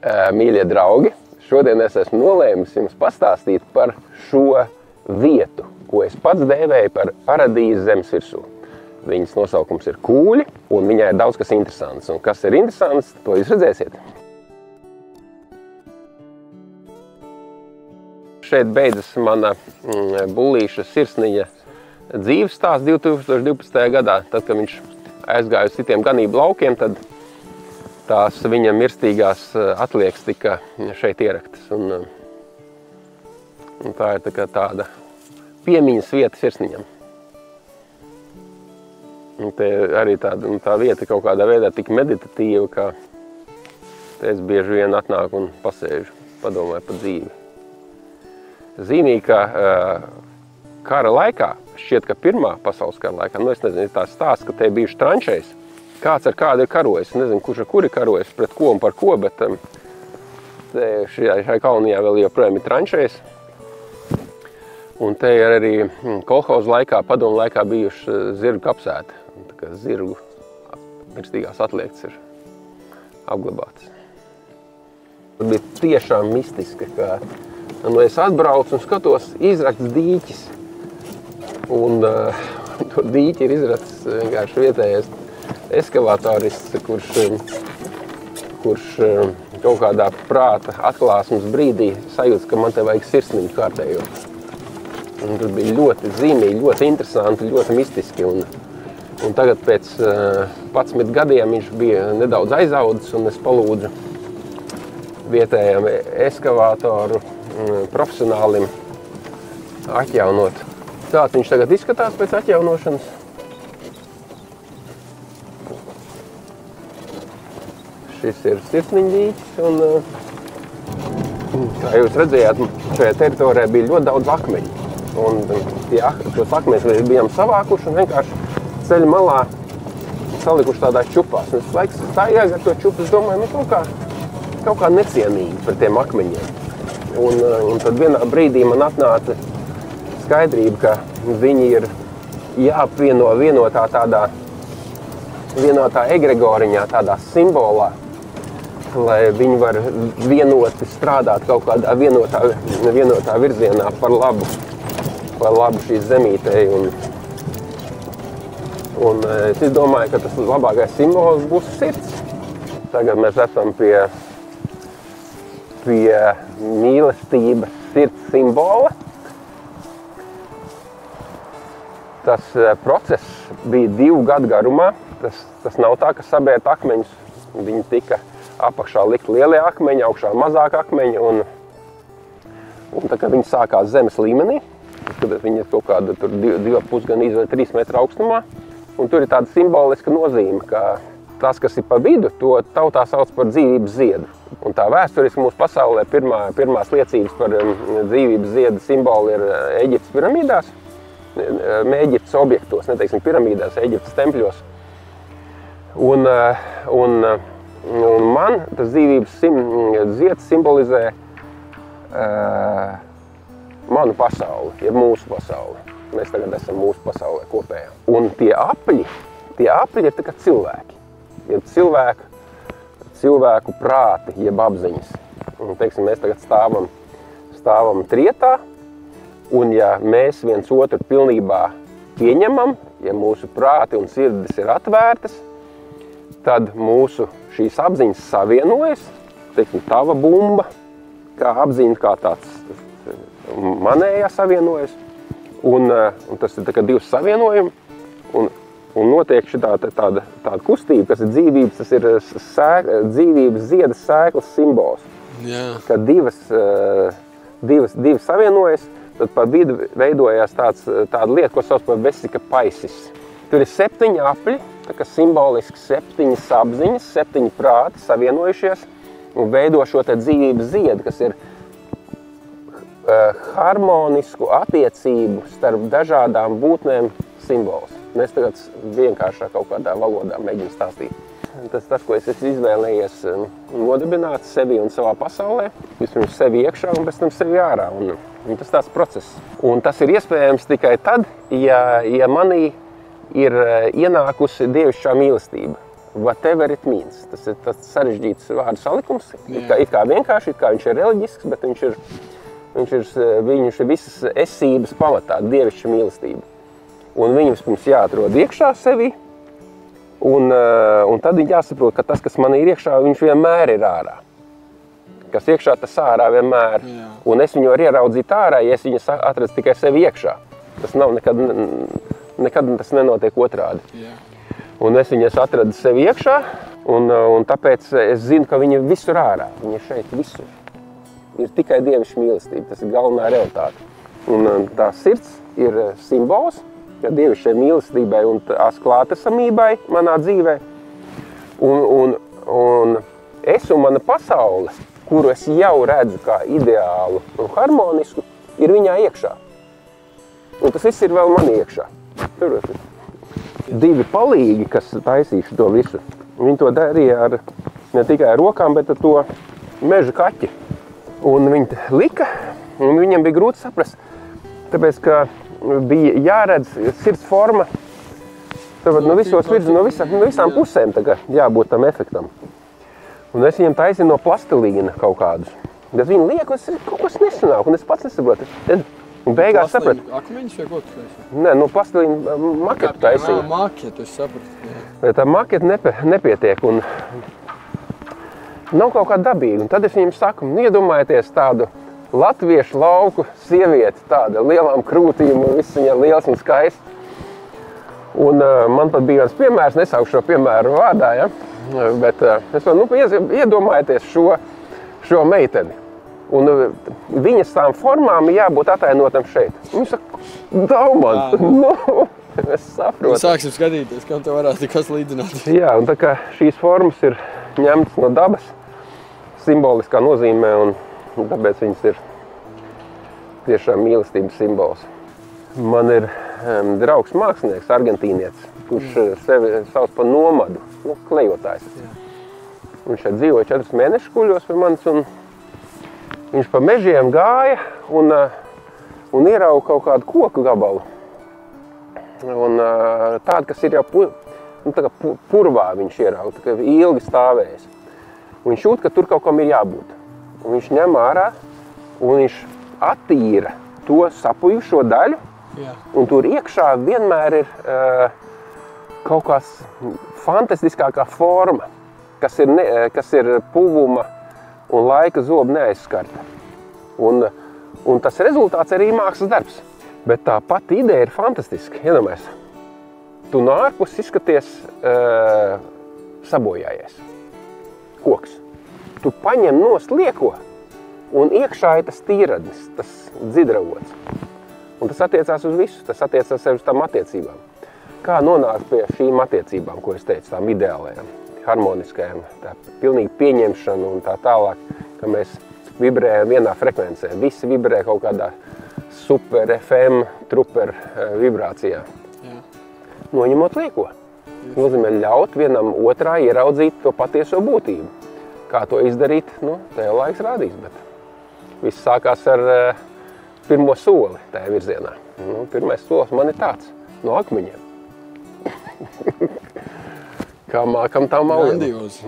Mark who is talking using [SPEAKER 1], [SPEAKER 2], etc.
[SPEAKER 1] Mīļie draugi, šodien es esmu nolēmis jums pastāstīt par šo vietu, ko es pats dēvēju par paradīzi zemes virsū. Viņas nosaukums ir Kūļi, un viņai ir daudz kas interesants. Un kas ir interesants, to jūs redzēsiet. Šeit beidzas mana Bullīša sirsniņa dzīves stāsts 2012. gadā. Tad, kad viņš aizgāja uz citiem ganību laukiem, tad tās viņa mirstīgās atliekas tika šeit ieraktas. Un tā ir tāda piemiņas vieta sirsniņam. Un te arī tā vieta kaut kādā veidā tik meditatīva, ka te es bieži vien atnāku un pasēžu, padomāju par dzīvi. Zīmīgi, ka kara laikā, šķiet, ka Pirmā pasaules kara laikā, es nezinu, ir tās stāsts, ka te bijuši tranšēs. Kāds ar kādu ir karojis, nezinu, kurš ar kuri karojis, pret ko un par ko, bet šai kolonijā vēl joprojām ir tranšēs. Un te ir arī kolhoza laikā, padomu laikā bijuši zirgu kapsēti. Tā kā zirgu mirstīgās atliekas ir apglabātas. Tas bija tiešām mistiski, ka es atbraucu un skatos izrakts dīķis. Un to dīķi ir izrakts vienkārši vietējais eskavatorists, kurš kaut kādā prāta atklāsmes brīdī sajūtas, ka man te vajag sirsniņu kārtējo. Un tas bija ļoti zīmīgi, ļoti interesanti, ļoti mistiski. Un tagad pēc 11 gadiem viņš bija nedaudz aizaudzis, un es palūdzu vietējam eskavātoru profesionālim atjaunot. Tāds viņš tagad izskatās pēc atjaunošanas. Šis ir sirsniņdīķis, un kā jūs redzējāt, šajā teritorijā bija ļoti daudz akmeņu. Un tos akmeņus bijām savākuši un vienkārši ceļa malā salikuši tādās čupās. Un es laiks stājās ar to čupu, es domāju, kaut kā necienīgi par tiem akmeņiem. Un tad vienā brīdī man atnāca skaidrība, ka viņi ir jāapvieno vienotā egregoriņā, tādā simbolā, lai viņi var vienoti strādāt kaut kādā vienotā virzienā par labu šīs zemītei. Un es domāju, ka tas labākais simbols būs sirds. Tagad mēs esam pie mīlestības sirds simbola. Tas process bija 2 gadu garumā. Tas nav tā, ka sabērt akmeņus. Viņi tika apakšā likt lielie akmeņi, augšā mazāk akmeņi. Un tā kā viņi sākās zemes līmenī, kad viņi ir kaut kāda 2,5 gan vai 3 metru augstumā. Un tur ir tāda simboliska nozīme, ka tas, kas ir pa vidu, to tautā sauc par dzīvības ziedu. Un tā vēsturiski mūsu pasaulē pirmās liecības par dzīvības ziedu simbolu ir Eģiptes piramīdās, Eģiptes objektos, neteiksim piramīdās, Eģiptes tempļos. Un man tas dzīvības zieds simbolizē manu pasauli, jeb mūsu pasauli. Mēs tagad esam mūsu pasaulē kopējā. Un tie apļi ir tā kā cilvēki. Jeb cilvēku prāti, jeb apziņas. Un, teiksim, mēs tagad stāvam trietā, un ja mēs viens otru pilnībā pieņemam, ja mūsu prāti un sirdis ir atvērtas, tad mūsu šīs apziņas savienojas, teiksim, tava bumba, kā apziņa, kā tāds manējā savienojas. Un tas ir tā kā 2 savienojumi, un notiek šī tāda kustība, kas ir dzīvības, tas ir dzīvības ziedas sēklas simbols. Yeah. Kad divas savienojas, tad pa vidu veidojās tāda lieta, ko sauc par vesika paisis. Tur ir 7 apļi, tā kā simboliski 7 apziņas, 7 prāti savienojušies un veido šo te dzīvības ziedu, kas ir harmonisku attiecību starp dažādām būtnēm simbols. Mēs tagad vienkāršā kaut kādā valodā mēģinām stāstīt. Tas, ko es esmu izvēlējies nodibināt sevi un savā pasaulē, vispirms sevi iekšā un pēc tam sevi ārā. Un tas tāds process. Un tas ir iespējams tikai tad, ja manī ir ienākusi dievišķā mīlestība. whatever it means. Tas ir tas sarežģīts vārdu salikums. It kā vienkārši, it kā viņš ir reliģisks, bet viņš ir visas esības pamatā, dievišķa mīlestība. Un viņam pirms jāatrod iekšā sevī, un tad ir jāsaprot, ka tas, kas man ir iekšā, viņš vienmēr ir ārā. Kas iekšā, tas ārā vienmēr. Jā. Un es viņu varu ieraudzīt ārā, ja es viņu atradzu tikai sevi iekšā. Tas nav nekad tas nenotiek otrādi. Jā. Un es viņu atradu sevi iekšā, un tāpēc es zinu, ka viņi ir visur ārā. Viņi ir šeit visur. Ir tikai dievišķa mīlestība, tas ir galvenā realitāte. Un tā sirds ir simbols, ja dievišķai mīlestībai un tās klātesamībai manā dzīvē. Un es un mana pasaule, kuru es jau redzu kā ideālu un harmonisku, ir viņā iekšā. Un tas viss ir vēl man iekšā. Tur divi palīgi, kas taisīšu to visu. Viņi to darīja ne tikai ar rokām, bet ar to meža kaķi. Un viņi lika, un viņiem bija grūti saprast, tāpēc, ka bija jāredz sirds forma, tāpēc no visām pusēm jābūt tam efektam. Un es viņiem taisīju no plastilīna kaut kādus. Bet viņi liek, kaut kas nesanāk, un es pats nesaprotu. Un beigās sapratu.
[SPEAKER 2] Akmeņus vai ko tu taisīji?
[SPEAKER 1] Nē, no plastilīna maketu taisīju.
[SPEAKER 2] Maketu, es sapratu.
[SPEAKER 1] Tā maketa nepietiek, un nav kaut kā dabīga. Un tad es viņiem saku, iedomājieties tādu latviešu lauku sievieti, tāda lielām krūtīm, un viss viņa liels un skaists. Un man pat bija viens piemērs, nesaukšu šo piemēru vārdā, ja? Bet es iedomājieties šo meiteni. Un viņas tām formām jābūt atainotam šeit. Viņa saka, Dauman, es saprotu.
[SPEAKER 2] Sāksim skatīties, kam te varētu kas līdzināt.
[SPEAKER 1] Jā, un tā kā šīs formas ir ņemtas no dabas, simboliskā nozīmē, un tāpēc viņas ir tiešām mīlestības simbols. Man ir draugs mākslinieks, argentīnietis, kurš sevi sauc par nomadu, klejotājs. Viņš šeit dzīvoja 4 mēnešus kuļos pie manis, un viņš pa mežiem gāja un ierauga kaut kādu koku gabalu. Un tādu, kas ir jau purvā viņš ierauga, tā kā ilgi stāvējis. Un viņš jūt, ka tur kaut kam ir jābūt. Un viņš ņem ārā un viņš attīra to sapujušo daļu. Jā. Un tur iekšā vienmēr ir kaut kāds fantastiskākā forma, kas ir puvuma un laika zobu neaizskarta. Un tas rezultāts arī mākslas darbs. Bet tā pati ideja ir fantastiska. Iedomājies, tu no ārpuses izskaties sabojājies. Koks. Tu paņem nost lieko, un iekšā ir tas tīradnis, tas dzidravots. Un tas attiecās uz visu, tas attiecās sevi uz tām attiecībām. Kā nonākt pie šīm attiecībām, ko es teicu, tām ideālajām, harmoniskajām, tā pilnīgi pieņemšana un tā tālāk, ka mēs vibrējam vienā frekvencē. Visi vibrē kaut kādā super FM, truper vibrācijā. Jā. Noņemot lieko. Nozīmē ļaut vienam otrā ieraudzīt to patieso būtību. Kā to izdarīt, tev laiks rādīs, bet viss sākās ar pirmo soli tajā virzienā. Pirmais solis man ir tāds, no akmeņiem. Kā mākam tā maujam.
[SPEAKER 2] Grandiozi.